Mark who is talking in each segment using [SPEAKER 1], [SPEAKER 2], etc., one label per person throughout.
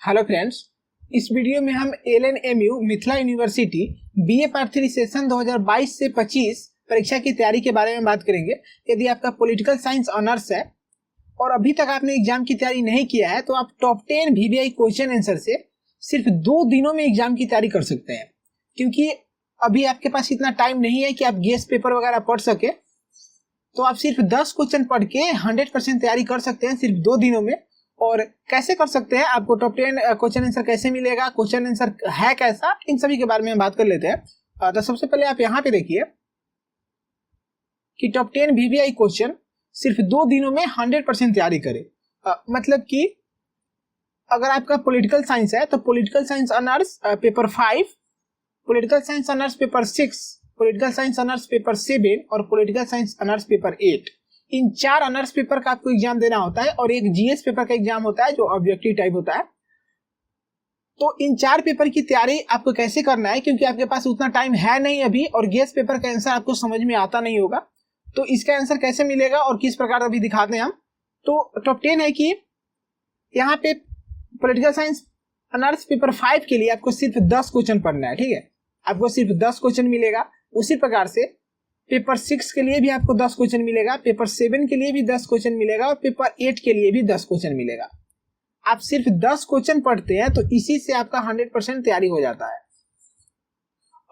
[SPEAKER 1] Hello friends, इस video में हम LNMU Mithila university BA part 3 session 2022 से 25 परीक्षा की तैयारी के बारे में बात करेंगे। यदि आपका पॉलिटिकल साइंस ऑनर्स है और अभी तक आपने एग्जाम की तैयारी नहीं किया है तो आप टॉप 10 वीवीआई क्वेश्चन आंसर से सिर्फ 2 दिनों में एग्जाम की तैयारी कर सकते हैं, क्योंकि अभी आपके पास इतना टाइम नहीं है कि आप गेस्ट पेपर वगैरह पढ़ सके। तो आप सिर्फ 10 क्वेश्चन पढ़ के 100% तैयारी कर सकते हैं सिर्फ 2 दिनों में। और कैसे कर सकते हैं, आपको टॉप 10 क्वेश्चन आंसर कैसे मिलेगा, क्वेश्चन आंसर है कैसा, इन सभी के बारे में हम बात कर लेते हैं। तो सबसे पहले आप यहाँ पे देखिए कि टॉप 10 वीवीआई क्वेश्चन सिर्फ 2 दिनों में 100% तैयारी करें। मतलब कि अगर आपका पॉलिटिकल साइंस है तो political science honours paper 5, political science honours paper 6, political science honours paper 7 और पॉलिटिकल साइंस ऑनर्स पेपर 8, इन 4 ऑनर्स पेपर का आपको एग्जाम देना होता है और एक जीएस पेपर का एग्जाम होता है जो ऑब्जेक्टिव टाइप होता है। तो इन 4 पेपर की तैयारी आपको कैसे करना है, क्योंकि आपके पास उतना टाइम है नहीं अभी और गेस्ट पेपर का आंसर आपको समझ में आता नहीं होगा, तो इसका आंसर कैसे मिलेगा और किस प्रकार अभी दिखाते हैं हम। तो टॉप 10 है कि यहाँ पे पॉलिटिकल साइंस ऑनर्स पेपर 5 के लिए आपको सिर्फ 10 क्वेश्चन पढ़ना है, ठीक है, आपको सिर्फ 10 क्वेश्चन मिलेगा। उसी प्रकार से पेपर 6 के लिए भी आपको 10 क्वेश्चन मिलेगा, पेपर 7 के लिए भी 10 क्वेश्चन मिलेगा और पेपर 8 के लिए भी 10 क्वेश्चन मिलेगा। आप सिर्फ 10 क्वेश्चन पढ़ते हैं तो इसी से आपका 100% तैयारी हो जाता है।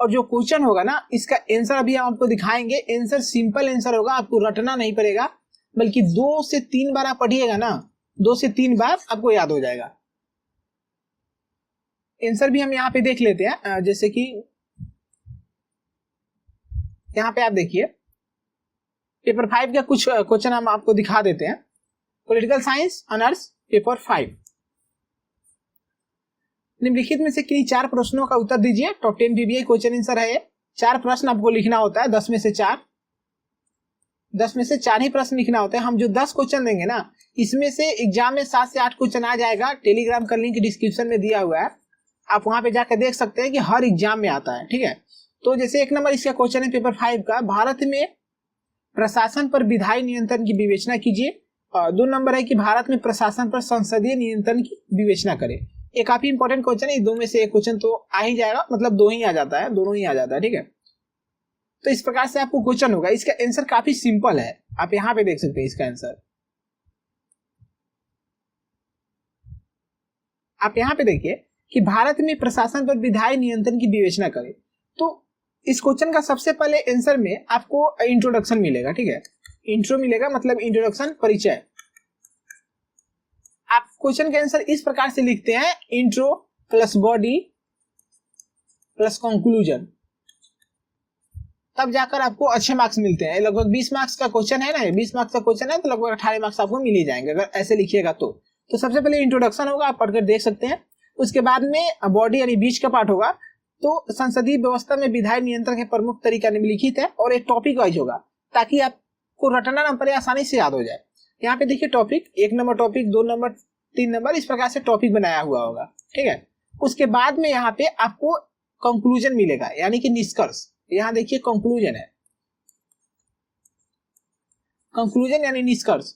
[SPEAKER 1] और जो क्वेश्चन होगा ना, इसका आंसर अभी हम आपको दिखाएंगे। आंसर सिंपल आंसर होगा, आपको रटना नहीं पड़ेगा, बल्कि 2 से 3 बार आप पढ़िएगा ना, 2 से 3 बार आपको याद हो जाएगा। आंसर भी हम यहाँ पे देख लेते हैं, जैसे कि यहाँ पे आप देखिए पेपर 5 का कुछ क्वेश्चन हम आपको दिखा देते हैं। पॉलिटिकल साइंस ऑनर्स पेपर 5, निम्नलिखित में से किन्हीं 4 प्रश्नों का उत्तर दीजिए। टॉप 10 वीवीआई क्वेश्चन आंसर है। 4 प्रश्न आपको लिखना होता है, 10 में से 4 ही प्रश्न लिखना होता है। हम जो 10 क्वेश्चन देंगे ना, इसमें से एग्जाम में 7 से 8 क्वेश्चन आ जाएगा। टेलीग्राम का लिंक डिस्क्रिप्शन में दिया हुआ है, आप वहां पे जाकर देख सकते हैं कि हर एग्जाम में आता है, ठीक है। तो जैसे 1 नंबर इसका क्वेश्चन है पेपर 5 का, भारत में प्रशासन पर विधायी नियंत्रण की विवेचना कीजिए। 2 नंबर है कि भारत में प्रशासन पर संसदीय नियंत्रण की विवेचना करें। ये काफी इंपॉर्टेंट क्वेश्चन है, 2 में से एक क्वेश्चन तो आ ही जाएगा, मतलब 2 ही आ जाता है, दोनों ही आ जाता है, ठीक है। तो इस प्रकार से आपको क्वेश्चन होगा। इसका आंसर काफी सिंपल है, आप यहाँ पे देख सकते हैं इसका आंसर। आप यहाँ पे देखिए कि भारत में प्रशासन पर विधायी नियंत्रण की विवेचना करें। तो इस क्वेश्चन का सबसे पहले आंसर में आपको इंट्रोडक्शन मिलेगा, ठीक है, इंट्रो मिलेगा, मतलब इंट्रोडक्शन, परिचय। आप क्वेश्चन के आंसर इस प्रकार से लिखते हैं, intro plus body plus conclusion, तब जाकर आपको अच्छे मार्क्स मिलते हैं। लगभग 20 मार्क्स का क्वेश्चन है ना, 20 मार्क्स का क्वेश्चन है तो लगभग 18 मार्क्स आपको मिल ही जाएंगे अगर ऐसे लिखिएगा तो सबसे पहले इंट्रोडक्शन होगा, आप पढ़कर देख सकते हैं। उसके बाद में बॉडी यानी बीच का पार्ट होगा। तो संसदीय व्यवस्था में विधायी नियंत्रण के प्रमुख तरीका निम्नलिखित है, और एक टॉपिक वाइज होगा ताकि आपको रटना ना पड़े, आसानी से याद हो जाए। यहाँ पे देखिए topic, 1 number topic, 2 number, 3 number, इस प्रकार से टॉपिक बनाया हुआ होगा, ठीक है। उसके बाद में यहाँ पे आपको कंक्लूजन मिलेगा, यानी कि निष्कर्ष। यहाँ देखिए कंक्लूजन है, कंक्लूजन यानी निष्कर्ष।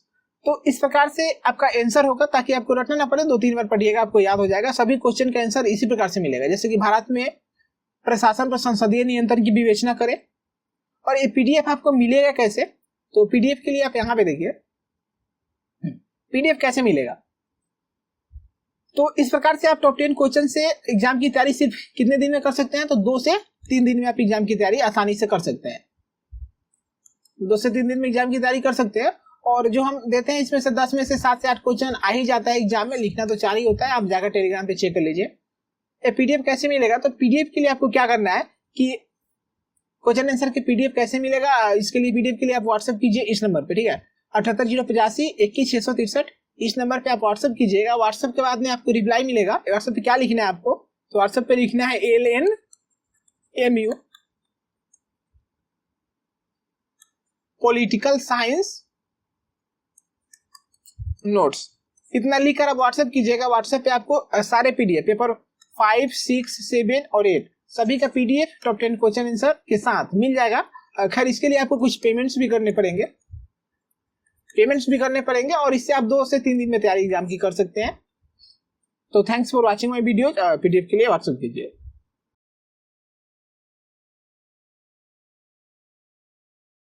[SPEAKER 1] तो इस प्रकार से आपका आंसर होगा, ताकि आपको रटना ना पड़े, 2-3 बार पढ़िएगा, आपको याद हो जाएगा। सभी क्वेश्चन का आंसर इसी प्रकार से मिलेगा, जैसे कि भारत में प्रशासन पर संसदीय नियंत्रण की विवेचना करें। और ये पीडीएफ आपको मिलेगा कैसे, तो पीडीएफ के लिए आप यहाँ पे देखिए पीडीएफ कैसे मिलेगा। तो इस प्रकार से आप टॉप 10 क्वेश्चन से एग्जाम की तैयारी सिर्फ कितने दिन में कर सकते हैं, तो 2 से 3 दिन में आप एग्जाम की तैयारी आसानी से कर सकते हैं। 2 से 3 दिन में एग्जाम की तैयारी कर सकते हैं। और जो हम देते हैं इसमें से 10 में से 7 से 8 क्वेश्चन आ ही जाता है एग्जाम में, लिखना तो 4 ही होता है। आप जाकर टेलीग्राम पे चेक कर लीजिए। पीडीएफ कैसे मिलेगा, तो पीडीएफ के लिए आपको क्या करना है कि क्वेश्चन आंसर के पीडीएफ कैसे मिलेगा, इसके लिए पीडीएफ के लिए आप व्हाट्सएप कीजिए इस नंबर पे, ठीक है, 78085 21663, इस नंबर पे आप व्हाट्सएप कीजिएगा। व्हाट्सएप के बाद में आपको रिप्लाई मिलेगा। व्हाट्सएप पे क्या लिखना है आपको, तो व्हाट्सएप पे लिखना है LNMU पॉलिटिकल साइंस नोट्स, इतना लिखकर आप व्हाट्सएप कीजिएगा। व्हाट्सएप पे आपको सारे पीडीएफ पेपर 5, 6, 7 और 8 सभी का पीडीएफ टॉप 10 क्वेश्चन आंसर के साथ मिल जाएगा। खैर इसके लिए आपको कुछ पेमेंट्स भी करने पड़ेंगे और इससे आप 2 से 3 दिन में तैयारी एग्जाम की कर सकते हैं। तो thanks for watching my video. PDF के लिए व्हाट्सएप कीजिए।